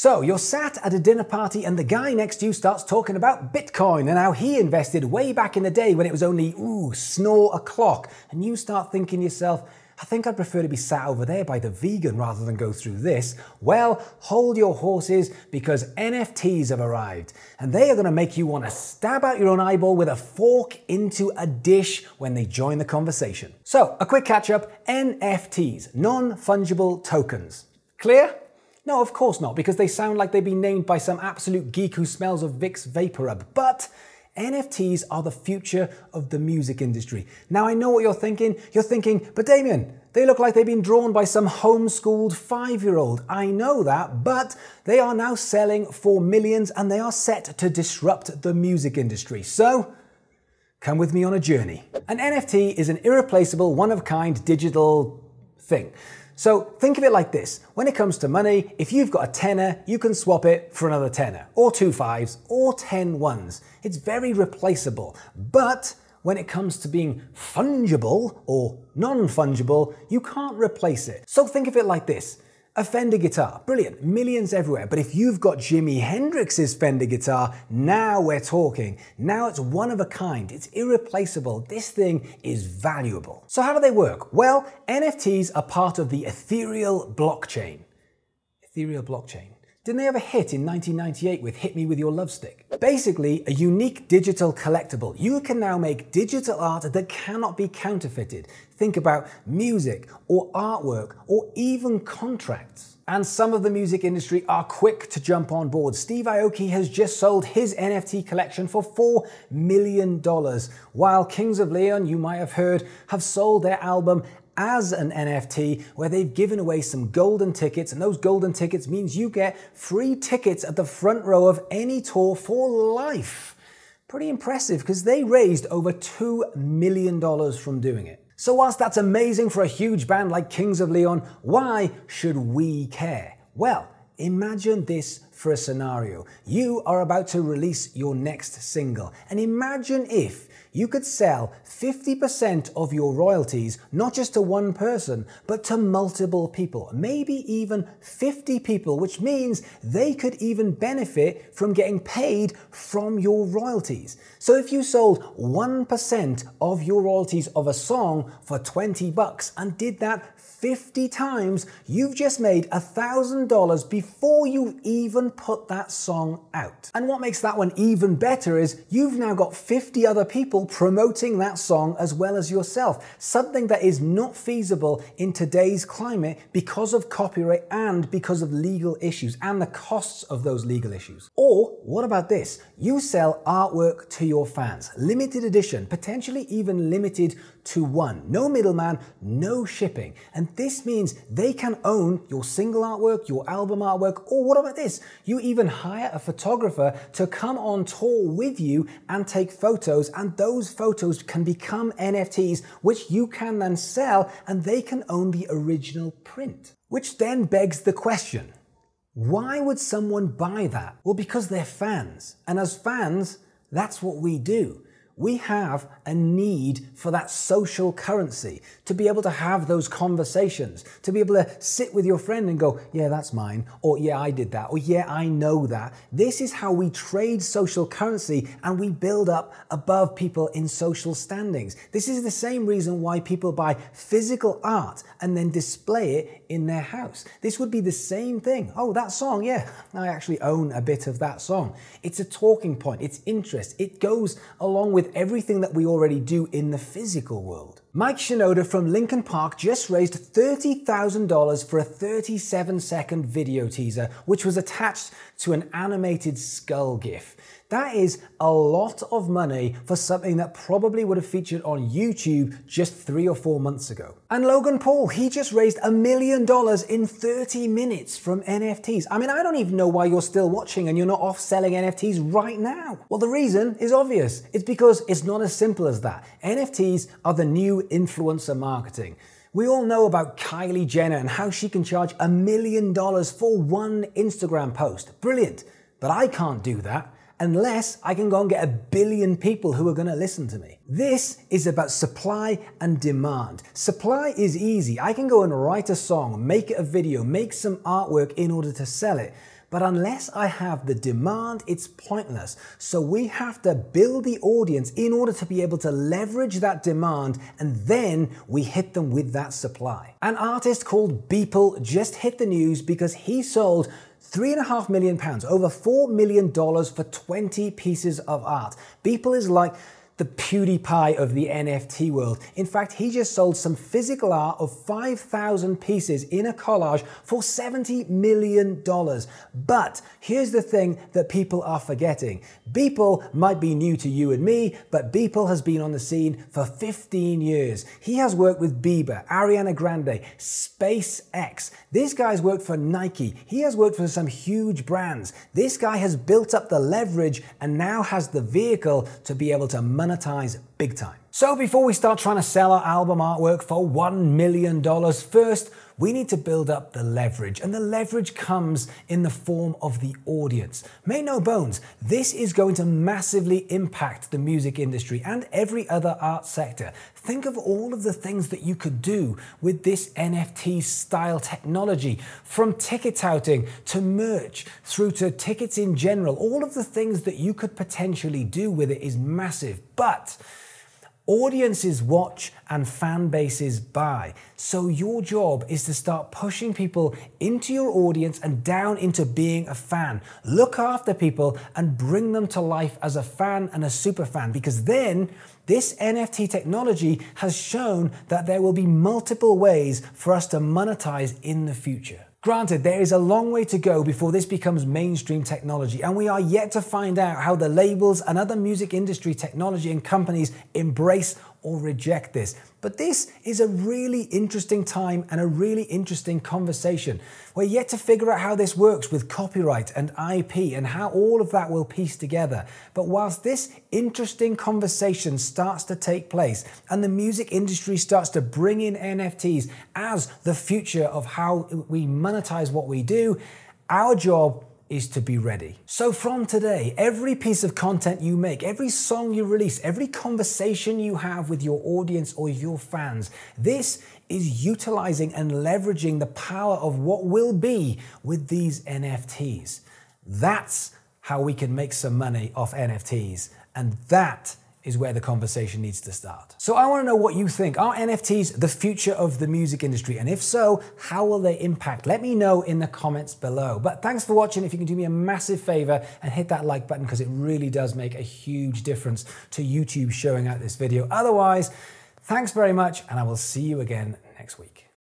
So you're sat at a dinner party and the guy next to you starts talking about Bitcoin and how he invested way back in the day when it was only, snore o'clock. And you start thinking to yourself, I think I'd prefer to be sat over there by the vegan rather than go through this. Well, hold your horses because NFTs have arrived and they are going to make you want to stab out your own eyeball with a fork into a dish when they join the conversation. So, a quick catch up, NFTs, non-fungible tokens. Clear? No, of course not, because they sound like they've been named by some absolute geek who smells of Vicks VapoRub. But NFTs are the future of the music industry. Now, I know what you're thinking. You're thinking, but Damian, they look like they've been drawn by some homeschooled 5-year-old. I know that, but they are now selling for millions and they are set to disrupt the music industry. So, come with me on a journey. An NFT is an irreplaceable, one-of-a-kind digital thing. So think of it like this. When it comes to money, if you've got a tenner, you can swap it for another tenner, or 2 5s, or 10 1s. It's very replaceable. But when it comes to being fungible or non-fungible, you can't replace it. So think of it like this. A Fender guitar, brilliant, millions everywhere. But if you've got Jimi Hendrix's Fender guitar, now we're talking. Now it's one of a kind, it's irreplaceable. This thing is valuable. So how do they work? Well, NFTs are part of the ethereal blockchain. Ethereal blockchain. Didn't they have a hit in 1998 with Hit Me With Your Love Stick? Basically, a unique digital collectible. You can now make digital art that cannot be counterfeited. Think about music or artwork or even contracts. And some of the music industry are quick to jump on board. Steve Aoki has just sold his NFT collection for $4 million, while Kings of Leon, you might have heard, have sold their album as an NFT where they've given away some golden tickets, and those golden tickets means you get free tickets at the front row of any tour for life. Pretty impressive because they raised over $2 million from doing it. So whilst that's amazing for a huge band like Kings of Leon, why should we care? Well, imagine this for a scenario. You are about to release your next single, and imagine if you could sell 50% of your royalties, not just to one person, but to multiple people, maybe even 50 people, which means they could even benefit from getting paid from your royalties. So if you sold 1% of your royalties of a song for $20 and did that 50 times, you've just made $1,000 before you've even put that song out. And what makes that one even better is you've now got 50 other people promoting that song as well as yourself, something that is not feasible in today's climate because of copyright and because of legal issues and the costs of those legal issues. Or what about this? You sell artwork to your fans, limited edition, potentially even limited to one. No middleman, no shipping. And this means they can own your single artwork, your album artwork, or what about this? You even hire a photographer to come on tour with you and take photos, and those photos can become NFTs, which you can then sell, and they can own the original print. Which then begs the question, why would someone buy that? Well, because they're fans. And as fans, that's what we do. We have a need for that social currency, to be able to have those conversations, to be able to sit with your friend and go, yeah, that's mine, or yeah, I did that, or yeah, I know that. This is how we trade social currency and we build up above people in social standings. This is the same reason why people buy physical art and then display it in their house. This would be the same thing. Oh, that song, yeah, I actually own a bit of that song. It's a talking point, it's interest, it goes along with everything that we already do in the physical world. Mike Shinoda from Linkin Park just raised $30,000 for a 37-second video teaser, which was attached to an animated skull gif. That is a lot of money for something that probably would have featured on YouTube just 3 or 4 months ago. And Logan Paul, he just raised $1 million in 30 minutes from NFTs. I mean, I don't even know why you're still watching and you're not off selling NFTs right now. Well, the reason is obvious. It's because it's not as simple as that. NFTs are the new influencer marketing. We all know about Kylie Jenner and how she can charge $1 million for one Instagram post. Brilliant. But I can't do that unless I can go and get 1 billion people who are going to listen to me. This is about supply and demand. Supply is easy. I can go and write a song, make it a video, make some artwork in order to sell it. But unless I have the demand, it's pointless. So we have to build the audience in order to be able to leverage that demand, and then we hit them with that supply. An artist called Beeple just hit the news because he sold £3.5 million, over $4 million for 20 pieces of art. Beeple is like the PewDiePie of the NFT world. In fact, he just sold some physical art of 5,000 pieces in a collage for $70 million. But here's the thing that people are forgetting. Beeple might be new to you and me, but Beeple has been on the scene for 15 years. He has worked with Bieber, Ariana Grande, SpaceX. This guy's worked for Nike. He has worked for some huge brands. This guy has built up the leverage and now has the vehicle to be able to monetize big time. So before we start trying to sell our album artwork for $1 million, first we need to build up the leverage, and the leverage comes in the form of the audience. Make no bones, this is going to massively impact the music industry and every other art sector. Think of all of the things that you could do with this NFT style technology, from ticket touting to merch through to tickets in general. All of the things that you could potentially do with it is massive, but audiences watch and fan bases buy. So your job is to start pushing people into your audience and down into being a fan. Look after people and bring them to life as a fan and a super fan, because then this NFT technology has shown that there will be multiple ways for us to monetize in the future. Granted, there is a long way to go before this becomes mainstream technology, and we are yet to find out how the labels and other music industry technology and companies embrace or reject this. But this is a really interesting time and a really interesting conversation. We're yet to figure out how this works with copyright and IP and how all of that will piece together. But whilst this interesting conversation starts to take place and the music industry starts to bring in NFTs as the future of how we monetize what we do, our job is to be ready. So from today, every piece of content you make, every song you release, every conversation you have with your audience or your fans, this is utilizing and leveraging the power of what will be with these NFTs. That's how we can make some money off NFTs, and that is where the conversation needs to start. So I want to know what you think. Are NFTs the future of the music industry? And if so, how will they impact? Let me know in the comments below. But thanks for watching. If you can do me a massive favor and hit that like button, because it really does make a huge difference to YouTube showing out this video. Otherwise, thanks very much, and I will see you again next week.